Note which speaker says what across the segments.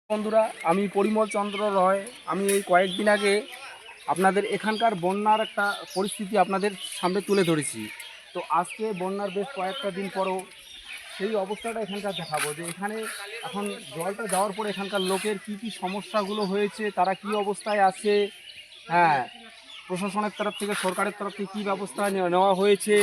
Speaker 1: বন্ধুরা, আমি পরিমল চন্দ্র রয়। আমি এই কয়েকদিন আগে আপনাদের এখানকার বন্যার একটা পরিস্থিতি আপনাদের সামনে তুলে ধরেছি। তো আজকে বন্যার বেশ কয়েকটা দিন পরও সেই অবস্থাটা এখানকার দেখাবো, যে এখানে এখন জলটা যাওয়ার পরে এখানকার লোকের কি কি সমস্যাগুলো হয়েছে, তারা কি অবস্থায় আছে। হ্যাঁ, প্রশাসনের তরফ থেকে, সরকারের তরফ থেকে কী ব্যবস্থা নেওয়া হয়েছে,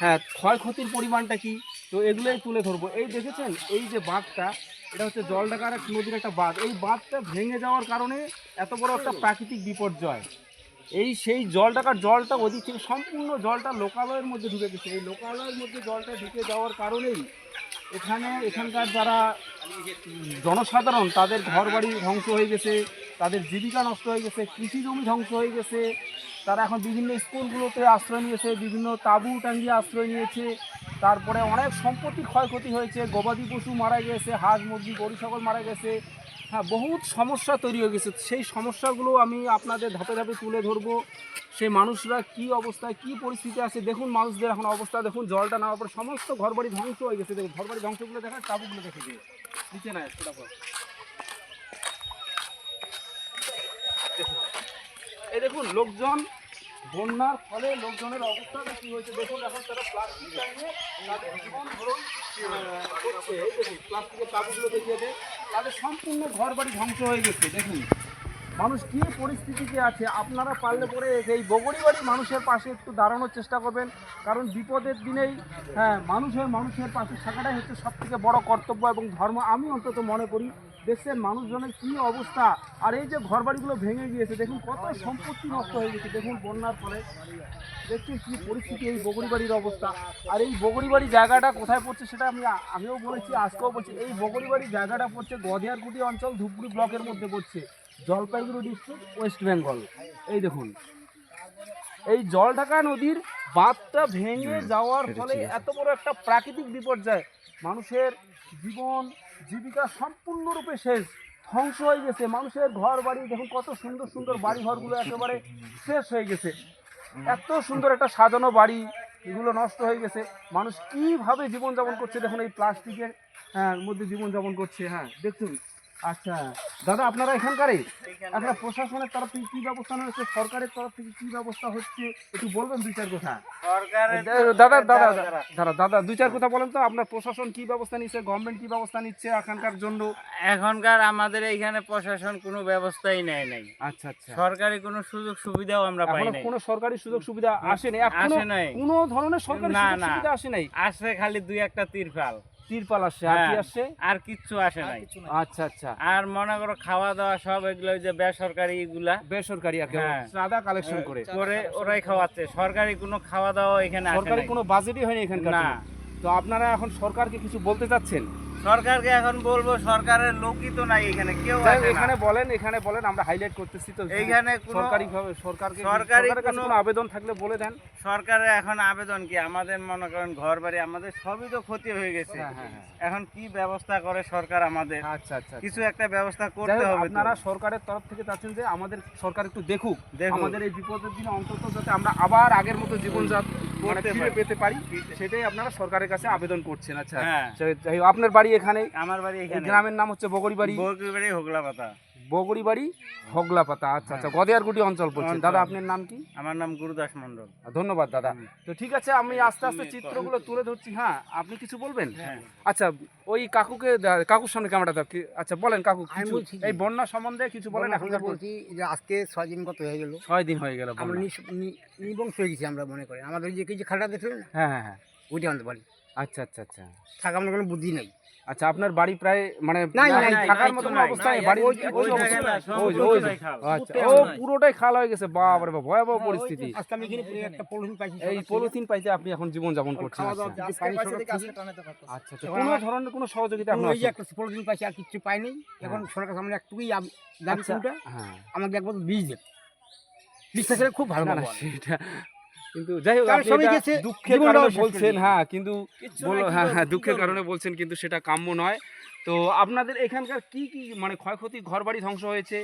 Speaker 1: হ্যাঁ, ক্ষয়ক্ষতির পরিমাণটা কি, তো এগুলোই তুলে ধরবো। এই দেখেছেন, এই যে বাঁধটা, এটা হচ্ছে জলঢাকার এক নদীর একটা বাঁধ। এই বাঁধটা ভেঙে যাওয়ার কারণে এত বড় একটা প্রাকৃতিক বিপর্যয়। সেই জলঢাকার জলটা ওদিক থেকে সম্পূর্ণ জলটা লোকালয়ের মধ্যে ঢুকে গেছে। এই লোকালয়ের মধ্যে জলটা ঢুকে যাওয়ার কারণেই এখানকার যারা জনসাধারণ, তাদের ঘরবাড়ি ধ্বংস হয়ে গেছে, তাদের জীবিকা নষ্ট হয়ে গেছে, কৃষি জমি ধ্বংস হয়ে গেছে। তারা এখন বিভিন্ন স্কুলগুলোতে আশ্রয় নিয়েছে, বিভিন্ন তাঁবু টাঙ্গিয়ে আশ্রয় নিয়েছে। তারপরে অনেক সম্পত্তির ক্ষয়ক্ষতি হয়েছে, গবাদি পশু মারা গেছে, হাঁস মুরগি গরু ছাগল মারা গেছে। হ্যাঁ, বহুত সমস্যা তৈরি হয়ে গেছে। সেই সমস্যাগুলো আমি আপনাদের ধাপে ধাপে তুলে ধরবো। সেই মানুষরা কি অবস্থায়, কি পরিস্থিতি আছে দেখুন। মানুষদের এখন অবস্থা দেখুন, জলটা নেওয়ার পর সমস্ত ঘরবাড়ি ধ্বংস হয়ে গেছে। দেখুন ঘরবাড়ি ধ্বংসগুলো দেখা, তাঁবুগুলো দেখে দিয়ে নিচে না সেটা দেখুন। এই দেখুন, লোকজন বন্যার ফলে লোকজনের অবস্থাটা কী হয়েছে দেখুন। এখন তারা প্লাস্টিক টানিয়ে তাদের জীবন ধরুন করছে। এই দেখুন প্লাস্টিকের তাঁবুগুলো দেখিয়ে দেয়, তাদের সম্পূর্ণ ঘরবাড়ি ধ্বংস হয়ে গেছে। দেখুন মানুষ কী পরিস্থিতিতে আছে। আপনারা পারলে পরে এই বগড়িবাড়ি মানুষের পাশে একটু দাঁড়ানোর চেষ্টা করবেন, কারণ বিপদের দিনেই হ্যাঁ মানুষের পাশে থাকাটাই হচ্ছে সবথেকে বড় কর্তব্য এবং ধর্ম, আমি অন্তত মনে করি। দেখছেন মানুষজনের কী অবস্থা, আর এই যে ঘরবাড়িগুলো ভেঙে গিয়েছে, দেখুন কত সম্পত্তি নষ্ট হয়ে গেছে। দেখুন বন্যার ফলে দেখছেন কী পরিস্থিতি, এই বগড়িবাড়ির অবস্থা। আর এই বগড়িবাড়ি জায়গাটা কোথায় পড়ছে সেটা আমিও বলেছি, আজকেও বলছি। এই বগড়িবাড়ি জায়গাটা পড়ছে গদিয়ারকুটি অঞ্চল, ধূপগুড়ি ব্লকের মধ্যে পড়ছে, জলপাইগুড়ি ডিস্ট্রিক্ট, ওয়েস্ট বেঙ্গল। এই দেখুন এই জলঢাকা নদীর বাঁধটা ভেঙে যাওয়ার ফলে এত বড় একটা প্রাকৃতিক বিপর্যয়, মানুষের জীবন জীবিকা সম্পূর্ণরূপে শেষ, ধ্বংস হয়ে গেছে। মানুষের ঘর বাড়ি দেখুন, কত সুন্দর সুন্দর বাড়ি ঘরগুলো একেবারে শেষ হয়ে গেছে। এত সুন্দর একটা সাজানো বাড়ি, এগুলো নষ্ট হয়ে গেছে। মানুষ কীভাবে জীবনযাপন করছে দেখুন, এই প্লাস্টিকের মধ্যে জীবনযাপন করছে। হ্যাঁ দেখুন। আচ্ছা দাদা, আপনারা এখানকারই, আপনার প্রশাসনের তরফ থেকে কী ব্যবস্থা নেওয়া হচ্ছে, সরকারের তরফ থেকে কী ব্যবস্থা হচ্ছে, একটু বলবেন দুই চার কথা। দাদা দুই চার কথা বলেন তো, আপনার প্রশাসন কী ব্যবস্থা নিচ্ছে, গভর্নমেন্ট কী ব্যবস্থা নিচ্ছে এখানকার জন্য।
Speaker 2: এখনকার আমাদের এইখানে প্রশাসন কোনো ব্যবস্থাই নেয় নাই।
Speaker 1: আচ্ছা আচ্ছা,
Speaker 2: সরকারি কোনো সুযোগ সুবিধাও আমরা পাই নাই।
Speaker 1: কোনো সরকারি সুযোগ সুবিধা আসে নাই, কোনো ধরনের সরকারি সুযোগ সুবিধা আসে নাই।
Speaker 2: আসছে খালি দুই একটা তিরপাল
Speaker 1: আসছে, আর কি আসছে,
Speaker 2: আর কিচ্ছু আসে নাই।
Speaker 1: আচ্ছা আচ্ছা।
Speaker 2: আর মনে করো খাওয়া দাওয়া সব এগুলো যে বেসরকারি, এগুলা
Speaker 1: বেসরকারি চাঁদা কালেকশন করে
Speaker 2: ওরাই খাওয়াচ্ছে। সরকারি কোনো খাওয়া দাওয়া এখানে আসে নাই।
Speaker 1: সরকারি কোনো বাজেটই হয়নি এখানকার না। তো আপনারা এখন সরকারকে কিছু বলতে চাচ্ছেন?
Speaker 2: সরকারকে এখন বলবো, সরকারের লোকই তো নাই এখানে, কেউ
Speaker 1: এখানে বলেন, আমরা হাইলাইট করতেছি। তো
Speaker 2: এইখানে
Speaker 1: সরকারি কোনো আবেদন থাকলে বলে দেন।
Speaker 2: সরকারের এখন আবেদন কি, আমাদের মনে করেন ঘর বাড়ি আমাদের সবই তো ক্ষতি হয়ে গেছে। এখন কি ব্যবস্থা করে সরকার আমাদের?
Speaker 1: আচ্ছা আচ্ছা,
Speaker 2: কিছু একটা ব্যবস্থা করতে হবে।
Speaker 1: আপনারা সরকারের তরফ থেকে চাচ্ছেন যে আমাদের সরকার একটু দেখুক, আমাদের এই বিপদের দিনে অন্তত যাতে আমরা আবার আগের মতো জীবনযাপন পেতে পারি, সেটাই আপনারা সরকারের কাছে আবেদন করছেন। আচ্ছা, আপনার বাড়ি এখানে?
Speaker 2: আমার বাড়ি এখানে।
Speaker 1: গ্রামের নাম হচ্ছে বগড়িবাড়ি,
Speaker 2: হোগলাপাতা।
Speaker 1: বগড়িবাড়ি হোগলাপাতা। আচ্ছা আচ্ছা, গদিয়ারকুটি অঞ্চল পড়ছে। দাদা আপনার নাম কি?
Speaker 2: আমার নাম গুরুদাস মন্ডল।
Speaker 1: ধন্যবাদ দাদা। তো ঠিক আছে, আমি আস্তে আস্তে চিত্রগুলো তুলে ধরছি। হ্যাঁ, আপনি কিছু বলবেন? আচ্ছা, ওই কাকুর সামনে ক্যামেরাটা। আচ্ছা বলেন কাকু, এই বন্যা সম্বন্ধে কিছু বলেন। এখন
Speaker 3: বলছি যে আজকে 6 দিন কত হয়ে গেল,
Speaker 1: 6 দিন হয়ে গেল
Speaker 3: আমরা নিবংশ হয়ে গেছি। আমরা মনে করি আমাদের যে কিছু খাটা দেখলেন,
Speaker 1: হ্যাঁ,
Speaker 3: ওইটা আমাদের বাড়ি।
Speaker 1: আচ্ছা আচ্ছা আচ্ছা,
Speaker 3: থাকা আমাদের কোনো বুদ্ধি নাই।
Speaker 1: আচ্ছা, আপনার বাড়ি প্রায় মানে থাকার মতো অবস্থায় বাড়ি পুরোটাই খাল হয়ে গেছে। বাবারে বাবা, ভয়াবহ পরিস্থিতি। এই পলিথিন পাইতে আপনি এখন জীবন যাপন করছেন। আচ্ছা, কোনো ধরনের কোনো সহযোগিতা এখন
Speaker 3: পলিথিন পাইছি, আর কিছু পাইনি। এখন সরকার সামনে একটুকুই দাবি, আমাকে একবার বীজ দেন। বিশ্বাস করে খুব ভালো না সেটা, কিন্তু যাই হোক দুঃখের কারণে বলছেন। কিন্তু দুঃখের কারণে বলছেন, কিন্তু সেটা কাম্য নয়। তো আপনাদের এখানকার কি কি মানে ক্ষয়ক্ষতি, ঘরবাড়ি ধ্বংস হয়েছে,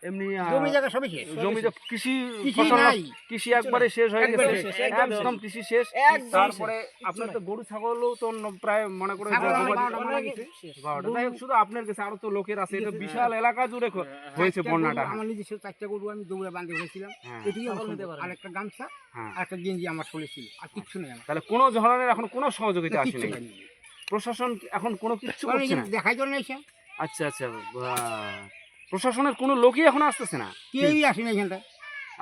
Speaker 1: এমনি
Speaker 3: জমি জায়গা সবই শেষ।
Speaker 1: জমি কৃষি
Speaker 3: কৃষি
Speaker 1: ফসল
Speaker 3: নাই।
Speaker 1: কৃষি একবারে শেষ হয়ে
Speaker 3: একবারে
Speaker 1: গেছে,
Speaker 3: শেষ, একদম
Speaker 1: একদম কৃষি শেষ।
Speaker 3: একদম
Speaker 1: তারপরে
Speaker 3: শেষ।
Speaker 1: আপনার তো গরু ছাগলও তো প্রায় মনে করে
Speaker 3: ছাগল আমার
Speaker 1: গবাদি-
Speaker 3: 12টা মারা গেছে।
Speaker 1: 12টা। যাই হোক, শুধু আপনার কাছে আরো তো লোকের আছে, এটা বিশাল এলাকা জুড়ে হয়েছে
Speaker 3: চারটা
Speaker 1: বন্যাটা।
Speaker 3: গরু, আমার নিজস্ব 4টা গরু আমি দৌড়ে বাঁধে হয়েছিলাম,
Speaker 1: হ্যাঁ।
Speaker 3: এটুকুই আমার সম্পদ। আর একটা গামছা
Speaker 1: হ্যাঁ।
Speaker 3: আর একটা গেঞ্জি আমার শরীরে ছিল, আর কিচ্ছু নেই আমার।
Speaker 1: তাহলে কোনো ধরনের এখন কোনো সহযোগিতা
Speaker 3: কিচ্ছু
Speaker 1: আসেনি,
Speaker 3: পাইনি।
Speaker 1: প্রশাসন এখন কোনো কিছু
Speaker 3: কারণ
Speaker 1: করছে না।
Speaker 3: এখানে দেখাই জন্য এসে
Speaker 1: আচ্ছা আচ্ছা, বাহ। প্রশাসনের কোনো লোকই এখন আসতেছে না।
Speaker 3: কেউই আসেনি এখানটা।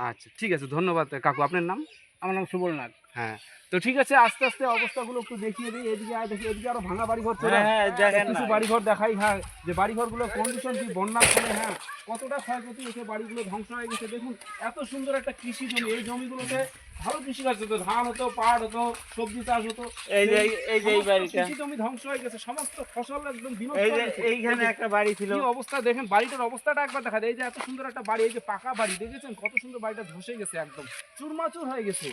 Speaker 1: আচ্ছা ঠিক আছে, ধন্যবাদ কাকু। আপনার নাম?
Speaker 3: আমার নাম সুবলনাথ।
Speaker 1: হ্যাঁ, তো ঠিক আছে, আস্তে আস্তে অবস্থাগুলো একটু দেখিয়ে দিই। এদিকে আয়, দেখি এদিকে আরো ভাঙা বাড়িঘর চলে।
Speaker 2: হ্যাঁ, দেখেন
Speaker 1: কিছু
Speaker 2: না।
Speaker 1: বাড়িঘর দেখাই, হ্যাঁ, যে বাড়িঘরগুলোর কন্ডিশন কি বন্যার ফলে, হ্যাঁ, কতটা ক্ষয়ক্ষতি হয়েছে, বাড়িগুলো ধ্বংস হয়ে গেছে। দেখুন এত সুন্দর একটা কৃষি জমি, এই জমিগুলোতে ভালো কৃষিকাজ হতো, ধান হতো, পাট হতো, সবজি চাষ হতো।
Speaker 2: এই যে এই
Speaker 1: সমস্ত
Speaker 2: বাড়িটা,
Speaker 1: কৃষি জমি ধ্বংস হয়ে গেছে, সমস্ত ফসল একদম বিনষ্ট
Speaker 2: এই যে
Speaker 1: হয়ে গেছে।
Speaker 2: এইখানে একটা বাড়ি ছিল।
Speaker 1: কি অবস্থা দেখেন, বাড়িটার অবস্থাটা একবার দেখা যায়। এই যে এত সুন্দর একটা বাড়ি, এই যে পাকা বাড়ি, দেখেছেন কত সুন্দর, বাড়িটা ধসে গেছে, একদম চুরমাচুর হয়ে গেছে,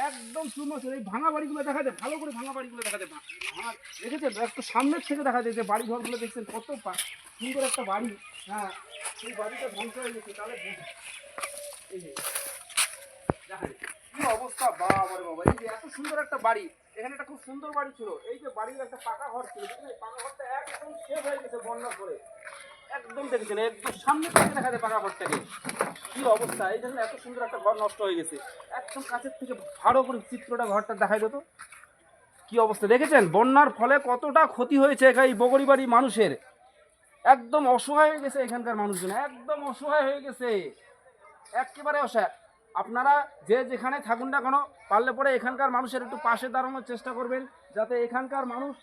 Speaker 1: একদম চুরমাচুর। এই ভাঙা বাড়িগুলো দেখা যায়, ভালো করে ভাঙা বাড়িগুলো দেখা যায়, ভাঙা দেখেছেন, একটু সামনের থেকে দেখা যায় যে বাড়ি ঘরগুলো দেখছেন কত সুন্দর একটা বাড়ি। হ্যাঁ, সেই বাড়িটা ধ্বংস হয়ে গেছে। তাহলে এই যে দেখেন কি অবস্থা, বাবা রে বাবা, এই যে এত সুন্দর একটা বাড়ি, এখানে একটা খুব সুন্দর বাড়ি ছিল, এই যে বাড়ির একটা পাকা ঘর ছিল, দেখেন এই পাকা ঘরটা একদম শেষ হয়ে গেছে বন্যার পরে, একদম দেখেছেন, একদম সামনে থেকে দেখা যায় পাকা ঘরটাকে, কি অবস্থা। এই দেখেন এত সুন্দর একটা ঘর নষ্ট হয়ে গেছে, একদম কাছের থেকে ভালো করে চিত্রটা ঘরটা দেখাই দিত, কি অবস্থা দেখেছেন। বন্যার ফলে কতটা ক্ষতি হয়েছে এই বগরিবাড়ি মানুষের, একদম অসহায় হয়ে গেছে এখানকার মানুষজন, একদম অসহায় হয়ে গেছে, একেবারে অসহায়। আপনারা যে যেখানে থাকুন না কেন, পারলে পরে এখানকার মানুষের একটু পাশে দাঁড়ানোর চেষ্টা করবেন, যাতে এখানকার মানুষ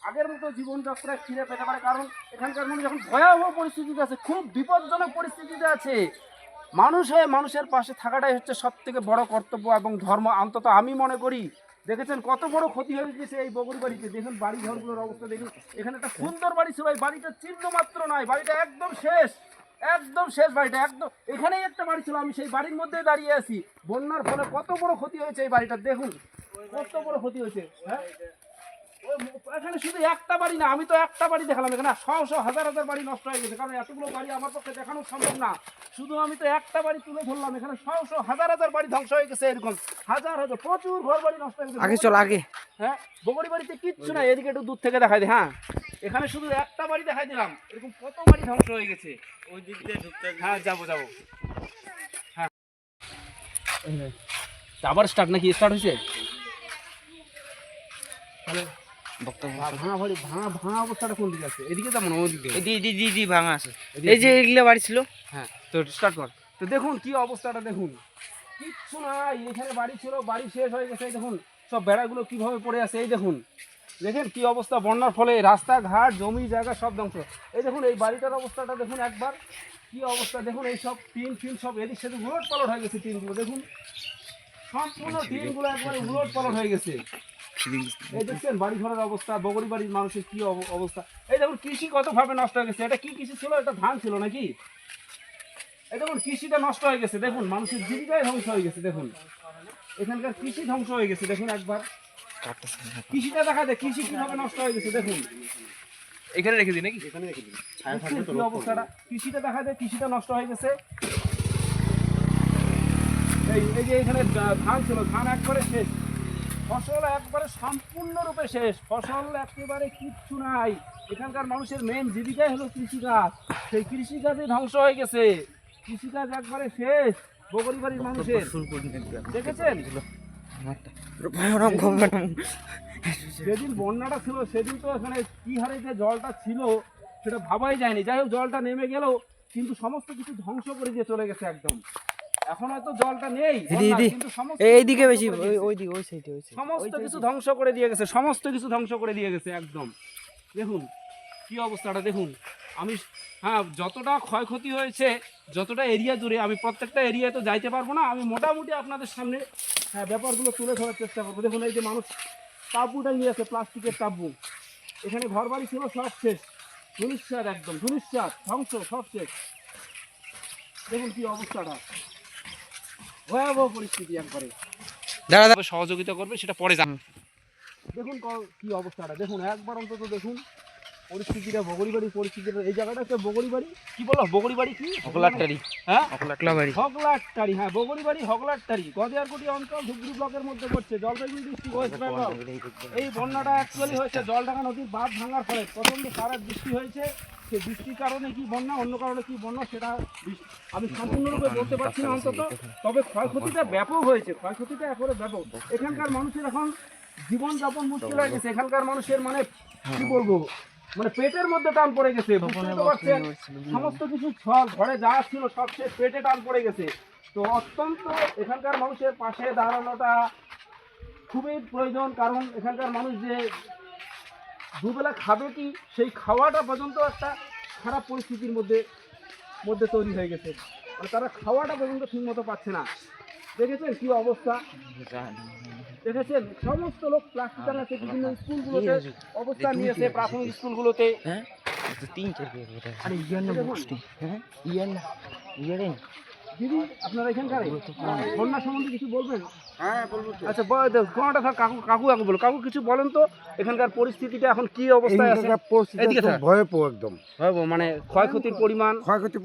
Speaker 1: আগের মতো জীবনযাত্রায় ফিরে পেতে পারে। কারণ এখানকার মানুষ এখন ভয়াবহ পরিস্থিতিতে আছে, খুব বিপজ্জনক পরিস্থিতিতে আছে। মানুষ হয়ে মানুষের পাশে থাকাটাই হচ্ছে সব থেকে বড় কর্তব্য এবং ধর্ম, অন্তত আমি মনে করি। দেখেছেন কত বড় ক্ষতি হয়ে গেছে এই বগরি বাড়িতে, দেখুন বাড়ি ঘরগুলোর অবস্থা দেখুন। এখানে একটা সুন্দর বাড়ি ছিল, এই বাড়িটা চিহ্ন মাত্র নয়, বাড়িটা একদম শেষ, একদম শেষ বাড়িটা, একদম এখানেই একটা বাড়ি ছিল, আমি সেই বাড়ির মধ্যেই দাঁড়িয়ে আছি। বন্যার ফলে কত বড় ক্ষতি হয়েছে এই বাড়িটা, দেখুন কত বড় ক্ষতি হয়েছে। হ্যাঁ, এখানে শুধু একটা বাড়ি না, আমি তো একটা বাড়ি দেখালাম, এখানে শো শো হাজার হাজার বাড়ি নষ্ট হয়ে গেছে, কারণ এতগুলো বাড়ি আমার পক্ষে দেখানো সম্ভব না। শুধু আমি তো একটা বাড়ি তুলে ধরলাম, এখানে শো শো হাজার হাজার বাড়ি ধ্বংস হয়ে গেছে, এরকম হাজার হাজার প্রচুর ঘর বাড়ি নষ্ট হয়ে গেছে।
Speaker 3: আগে চল আগে।
Speaker 1: হ্যাঁ, বগরি বাড়িতে কিচ্ছু নাই, এদিকে একটু দূর থেকে দেখাই দিই। হ্যাঁ, এখানে শুধু একটা বাড়ি দেখাই দিলাম, এরকম কত বাড়ি ধ্বংস হয়ে গেছে।
Speaker 2: ওই দিক দিয়ে ঢুকতে
Speaker 1: হ্যাঁ, যাবো যাবো। হ্যাঁ, আবার স্টার্ট নাকি স্টার্ট হয়েছে? তাহলে ভাঙা বাড়ি, ভাঙা অবস্থাটা কোন দিকে আছে? এদিকে তেমন, ওদিকে
Speaker 2: দি ভাঙা আছে। এই যে এগুলো বাড়ি ছিল।
Speaker 1: হ্যাঁ, তো স্টার্ট কর। তো দেখুন কি অবস্থাটা, দেখুন কিচ্ছু নাই, এখানে বাড়ি ছিল, বাড়ি শেষ হয়ে গেছে। এই দেখুন সব বেড়াগুলো কিভাবে পড়ে আছে, এই দেখুন, দেখেন কি অবস্থা, বন্যার ফলে রাস্তাঘাট জমি জায়গা সব ধ্বংস। এই দেখুন এই বাড়িটার অবস্থাটা দেখুন একবার, কি অবস্থা দেখুন, এই সব টিন ফিন সব এদিক সেদিক উলট পালট হয়ে গেছে, টিনগুলো দেখুন সম্পূর্ণ টিনগুলো একবারে উলট পালট হয়ে গেছে। এই দেখছেন বাড়ি ঘরের অবস্থা, বগরি বাড়ির মানুষের কি অবস্থা। এই দেখুন কৃষি কতভাবে নষ্ট হয়ে গেছে, এটা কি কৃষি ছিল, এটা ধান ছিল নাকি। এই দেখুন কৃষিটা নষ্ট হয়ে গেছে, দেখুন মানুষের জীবিকায় ধ্বংস হয়ে গেছে, দেখুন এখানকার কৃষি ধ্বংস হয়ে গেছে, দেখুন একবার কৃষিটা দেখা যায়, কৃষি কিভাবে নষ্ট হয়ে গেছে, দেখুন
Speaker 3: এখানে রেখে দিই নাকি?
Speaker 1: দেখছেন কি অবস্থাটা, কৃষিটা দেখা যায়, কৃষিটা নষ্ট হয়ে গেছে। এই যে এখানে ধান ছিল, ধান একবারে শেষ, ফসল একবারে সম্পূর্ণরূপে শেষ, ফসল একেবারে কিচ্ছু নাই। এখানকার মানুষের মেন জীবিকাই হলো কৃষিকাজ, সেই কৃষিকাজে ধ্বংস হয়ে গেছে, কৃষিকাজ একবারে শেষ বগরি বাড়ির মানুষের। দেখেছেন যেদিন বন্যাটা ছিল সেদিন তো এখানে কি হারে যে জলটা ছিল সেটা ভাবাই যায়নি। যাই হোক জলটা নেমে গেলেও কিন্তু সমস্ত কিছু ধ্বংস করে দিয়ে চলে গেছে একদম। এখন হয়তো জলটা নেই, কিন্তু
Speaker 3: এইদিকে বেশি, ওই দিকে, ওই সাইডে,
Speaker 1: সমস্ত কিছু ধ্বংস করে দিয়ে গেছে, সমস্ত কিছু ধ্বংস করে দিয়ে গেছে একদম। দেখুন কি অবস্থাটা দেখুন। আমি হ্যাঁ, যতটা ক্ষয়ক্ষতি হয়েছে, যতটা এরিয়া জুড়ে, আমি প্রত্যেকটা এরিয়ায় তো যাইতে পারবো না, আমি মোটামুটি আপনাদের সামনে হ্যাঁ ব্যাপারগুলো তুলে ধরার চেষ্টা করবো। দেখুন এই যে মানুষ তাঁবুটা নিয়ে আছে, প্লাস্টিকের তাঁবু, এখানে ঘর বাড়ি ছিল সব শেষ, ধুলিস্যাৎ, একদম ধুলিস্যাৎ, ধ্বংস, সব শেষ। দেখুন কি অবস্থাটা, ভয়াবহ পরিস্থিতি একবারে।
Speaker 3: দাদা
Speaker 1: সহযোগিতা করবে সেটা পরে জান। দেখুন কি অবস্থাটা দেখুন একবার অন্তত দেখুন, পরিস্থিতিটা, বগরিবাড়ির পরিস্থিতিটা, এই জায়গাটা হচ্ছে বগরিবাড়ি। কি বলো বগরিবাড়ি? কি
Speaker 3: হগলাটারি।
Speaker 1: হ্যাঁ,
Speaker 3: হগলাটারি।
Speaker 1: হগলাটারি, হ্যাঁ বগরিবাড়ি হগলাটারি, গদিয়ারকুটি অঞ্চল, ধুপগুড়ি ব্লকের মধ্যে পড়ছে, জলপাইগুড়ি ডিস্ট্রিক্ট, ওয়েস্ট বেঙ্গল। এই বন্যাটা অ্যাকচুয়ালি হয়েছে জলঢাকা নদীর বাঁধ ভাঙার ফলে। প্রচণ্ড সারা বৃষ্টি হয়েছে, সেই বৃষ্টির কারণে কি বন্যা, অন্য কারণে কি বন্যা, সেটা আমি সম্পূর্ণরূপে বলতে পারছি না অন্তত। তবে ক্ষয়ক্ষতিটা ব্যাপক হয়েছে, ক্ষয়ক্ষতিটা একেবারে ব্যাপক। এখানকার মানুষের এখন জীবনযাপন মুশকিল হয়ে গেছে। এখানকার মানুষের মানে কি বলবো, মানে পেটের মধ্যে টান পড়ে গেছে, বুঝতেই তো পারছেন। সমস্ত কিছু সব ঘরে যা ছিল সব শেষ, পেটে টান পড়ে গেছে। তো অত্যন্ত এখানকার মানুষের পাশে দাঁড়ানোটা খুবই প্রয়োজন, কারণ এখানকার মানুষ যে দুবেলা খাবে কি, সেই খাওয়াটা পর্যন্ত একটা খারাপ পরিস্থিতির মধ্যে তৈরি হয়ে গেছে। মানে তারা খাওয়াটা পর্যন্ত ঠিকমতো পাচ্ছে না। দেখেছেন কি অবস্থা, দেখেছেন সমস্ত লোক প্লাস্টিক টাঙাচ্ছে বিভিন্ন স্কুলগুলোতে, অবস্থান নিয়েছে প্রাথমিক স্কুলগুলোতে। দিদি আপনারা এখানকার বন্যা সম্বন্ধে কিছু বলবেন?
Speaker 3: হ্যাঁ বলবো তো।
Speaker 1: আচ্ছা কোনটা থাক, কাকু বলো, কাকু কিছু বলেন তো এখানকার পরিস্থিতিটা এখন কি অবস্থায় আছে? এদিকে থাক।
Speaker 3: ভয়াবহ একদম
Speaker 1: ভয়াবহ, মানে ক্ষয়ক্ষতির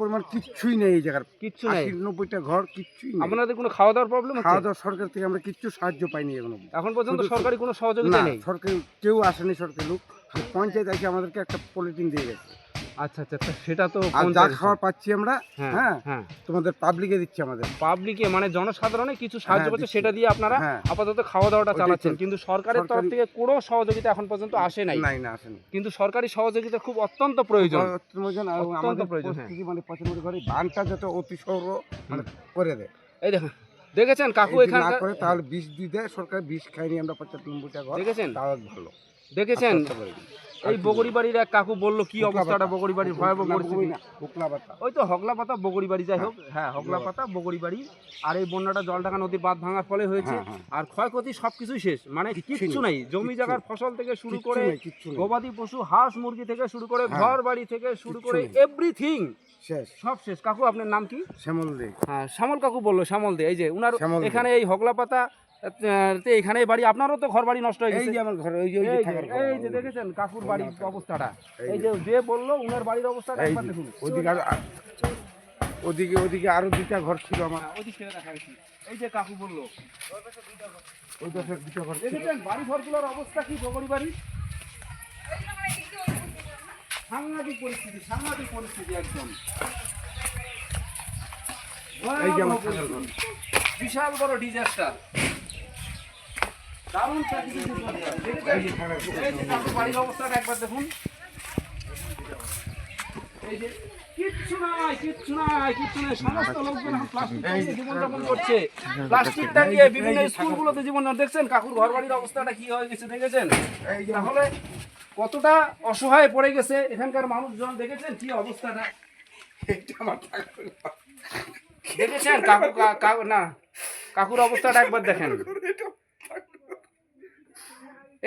Speaker 1: পরিমাণ
Speaker 3: কিচ্ছুই নেই এই জায়গার,
Speaker 1: কিচ্ছু নেই।
Speaker 3: 90টা ঘর কিচ্ছুই নেই।
Speaker 1: আপনাদের কোনো খাওয়া দাওয়ার প্রবলেম হচ্ছে?
Speaker 3: খাওয়া দাওয়া সরকার থেকে আমরা কিচ্ছু সাহায্য পাইনি
Speaker 1: এখন পর্যন্ত সরকারি কোনো সহযোগিতা নেই।
Speaker 3: সরকার কেউ আসেনি, সরকারি লোক। পঞ্চায়েত এসে আমাদেরকে একটা পলিথিন দিয়ে গেছে।
Speaker 1: আচ্ছা, সেটা তো
Speaker 3: আর যা খাবার পাচ্ছি আমরা,
Speaker 1: হ্যাঁ,
Speaker 3: তোমাদের পাবলিকে দিচ্ছে, আমাদের
Speaker 1: পাবলিকে মানে জনসাধারণে কিছু সাহায্য করছে, সেটা দিয়ে আপনারা আপাতত খাওয়া দাওয়াটা চালাচ্ছেন। কিন্তু সরকারের তরফ থেকে কোনো সহযোগিতা এখন পর্যন্ত আসে নাই।
Speaker 3: আসেনি।
Speaker 1: কিন্তু সরকারি সহযোগিতা খুব অত্যন্ত প্রয়োজন,
Speaker 3: অত্যন্ত প্রয়োজন। মানে 95 ঘরে বানটা যত অতি সৌর মানে করে দেয়।
Speaker 1: এই দেখেছেন কাকু এখানে
Speaker 3: করে তাহলে বিষ দিয়ে দেয় সরকার, বিষ খাইনি আমরা 95টা ঘর।
Speaker 1: দেখেছেন,
Speaker 3: তাও ভালো
Speaker 1: দেখেছেন। এই বগরিবাড়ির এক কাকু বললো কি অবস্থাটা, বগরিবাড়ির ভয়াবহ পরিস্থিতি। ওই তো হগলা পাতা বগরিবাড়ি, যাই হোক, হ্যাঁ হগলা পাতা বগরিবাড়ি। আর এই বন্যাটা জলঢাকা নদীর বাঁধ ভাঙার ফলে হয়েছে। আর ক্ষয়ক্ষতি সবকিছুই শেষ, মানে কিচ্ছু নাই। জমি জায়গার ফসল থেকে শুরু করে গবাদি পশু, হাঁস মুরগি থেকে শুরু করে ঘর বাড়ি থেকে শুরু করে এভরিথিং সব শেষ। কাকু আপনার নাম কি?
Speaker 3: শ্যামল দে।
Speaker 1: হ্যাঁ শ্যামল কাকু বললো, শ্যামল দে। এই যে উনার এখানে এই হগলা পাতা এখানে বাড়ি, আপনারও তো ঘর বাড়ি নষ্ট হয়ে গেছে। এই যে দেখেছেন কাকুর বাড়ির অবস্থাটা, এই যে বললো উনার বাড়ির অবস্থাটা একবার দেখুন।
Speaker 3: ওদিকে আরো 2টা ঘর ছিল আমার,
Speaker 1: ওদিকে দেখা গেছে। এই যে কাকু বললো
Speaker 3: ওই পাশে 2টা ঘর ছিল।
Speaker 1: দেখেছেন বাড়ি ঘরগুলোর অবস্থা কি, বগরি বাড়ি। সাংঘাতিক পরিস্থিতি একদম।
Speaker 3: এই যে আমার থাকার ঘর,
Speaker 1: বিশাল বড় ডিজাস্টার, দারুণ প্রাকৃতিক দুর্যোগ। এই যে কাকুর বাড়ির অবস্থাটা একবার দেখুন। এই যে কিচ্ছু নাই। সমস্ত লোকজন প্লাস্টিক টাঙিয়ে জীবনযাপন করছে, প্লাস্টিক টাঙিয়ে বিভিন্ন স্কুলগুলোতে জীবনযাপন। দেখছেন কাকুর ঘর বাড়ির অবস্থাটা কি হয়ে গেছে, দেখেছেন? তাহলে কতটা অসহায় পড়ে গেছে এখানকার মানুষজন, দেখেছেন কি অবস্থাটা। দেখেছেন কাকুর অবস্থাটা একবার দেখেন।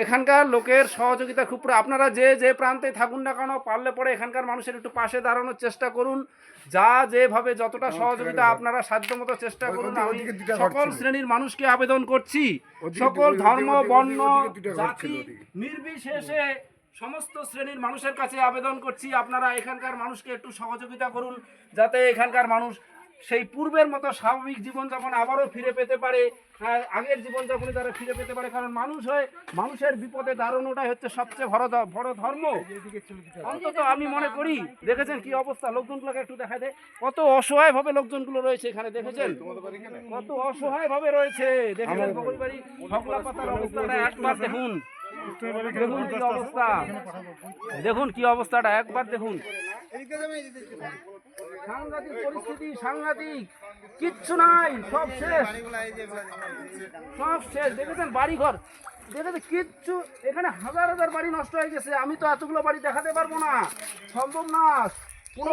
Speaker 1: এখানকার লোকের সহযোগিতা খুব, আপনারা যে প্রান্তে থাকুন না কেন, পারলে পরে এখানকার মানুষের একটু পাশে দাঁড়ানোর চেষ্টা করুন। যেভাবে যতটা সহযোগিতা আপনারা সাধ্যমতো চেষ্টা করুন। আমি সকল শ্রেণীর মানুষকে আবেদন করছি, সকল ধর্ম বর্ণ জাতি নির্বিশেষে সমস্ত শ্রেণীর মানুষের কাছে আবেদন করছি, আপনারা এখানকার মানুষকে একটু সহযোগিতা করুন, যাতে এখানকার মানুষ সেই পূর্বের মতো স্বাভাবিক জীবনযাপন আবারও ফিরে পেতে পারে, আগের জীবনযাপনে তারা ফিরে পেতে পারে। কারণ মানুষের বিপদে দাঁড়ানোটাই হচ্ছে সবচেয়ে বড় ধর্ম, অন্তত আমি মনে করি। দেখেছেন কি অবস্থা, লোকজনগুলোকে একটু দেখা দেয় কত অসহায়ভাবে লোকজনগুলো রয়েছে এখানে। দেখেছেন কত অসহায়ভাবে রয়েছে। দেখেছেন বগরিবাড়ি হগলা পাতার অবস্থাটা একবার দেখুন। কি অবস্থা, দেখুন কি অবস্থাটা একবার দেখুন। সাংঘাতিক পরিস্থিতি, সাংঘাতিক। কিচ্ছু নাই, সব শেষ। দেখেছেন বাড়িঘর, দেখেছেন কিচ্ছু, এখানে হাজার বাড়ি নষ্ট হয়ে গেছে। আমি তো এতগুলো বাড়ি দেখাতে পারবো না, সম্ভব না। কোনো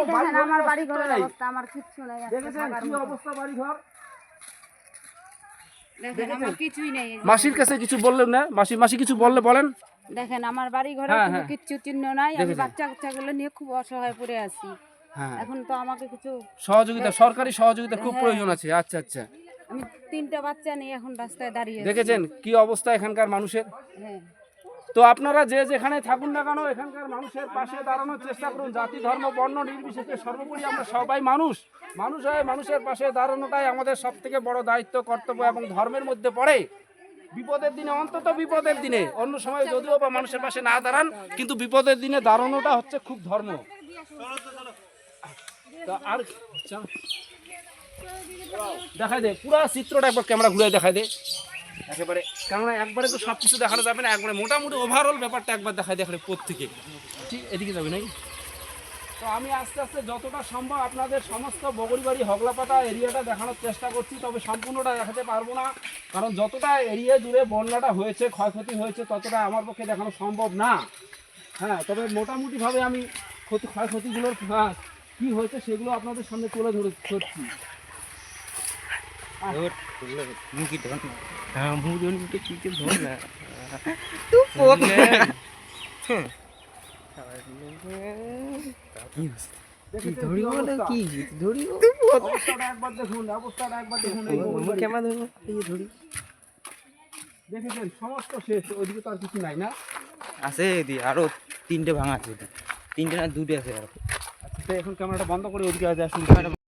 Speaker 1: বাড়িঘরের অবস্থা আমার কিচ্ছু নাই। দেখেছেন কি অবস্থা বাড়িঘর।
Speaker 4: দেখেন আমার কিছুই নেই।
Speaker 1: মাসির কাছে কিছু বললেন না? মাসি কিছু বলেন।
Speaker 4: দেখেন আমার বাড়ি ঘরে কোনো কিচ্ছু চিহ্ন নাই। আমি বাচ্চাগুলো নিয়ে খুব অসহায় পড়ে আছি। এখন তো আমাকে কিছু
Speaker 1: সহযোগিতা, সরকারি সহযোগিতা খুব প্রয়োজন আছে। আচ্ছা
Speaker 4: আমি 3টা বাচ্চা নিয়ে এখন রাস্তায় দাঁড়িয়ে আছি।
Speaker 1: দেখেছেন কি অবস্থা এখানকার মানুষের। তো আপনারা যে যেখানে থাকুন না কেন এখানকার মানুষের পাশে দাঁড়ানোর চেষ্টা করুন। জাতি ধর্ম বর্ণ নির্বিশেষে সর্বোপরি আমরা সবাই মানুষ হয়ে মানুষের পাশে দাঁড়ানোটাই আমাদের সব থেকে বড় দায়িত্ব, কর্তব্য এবং ধর্মের মধ্যে পড়ে। বিপদের দিনে, অন্তত বিপদের দিনে, অন্য সময় যদিও বা মানুষের পাশে না দাঁড়ান, কিন্তু বিপদের দিনে দাঁড়ানোটা হচ্ছে খুব ধর্ম। তো আর দেখাই দে পুরো চিত্রটা, একবার ক্যামেরা ঘুরে দেখাই দে একেবারে, কেননা একবারে তো সব কিছু দেখানো যাবে না, একবারে মোটামুটি ওভারঅল ব্যাপারটা একবার দেখাই দেখালে প্রত্যেকে। ঠিক এদিকে যাবে নাকি? তো আমি আস্তে আস্তে যতটা সম্ভব আপনাদের সমস্ত বগরিবাড়ি হগলাপাতা এরিয়াটা দেখানোর চেষ্টা করছি, তবে সম্পূর্ণটা দেখাতে পারবো না, কারণ যতটা এরিয়া জুড়ে বন্যাটা হয়েছে, ক্ষয়ক্ষতি হয়েছে, ততটা আমার পক্ষে দেখানো সম্ভব না। হ্যাঁ, তবে মোটামুটিভাবে আমি ক্ষয়ক্ষতিগুলোর কী হয়েছে সেগুলো আপনাদের সামনে তুলে ধরছি। অবস্থাটা একবার দেখুন, দেখেছেন সমস্ত শেষ, ওইদিকে তো আর কিছু নাই না?
Speaker 3: আছে আরো 3টে ভাঙা আছে, 3টে না 2টে আছে।
Speaker 1: আচ্ছা, এখন ক্যামেরাটা বন্ধ করে ওইদিকে আসুন।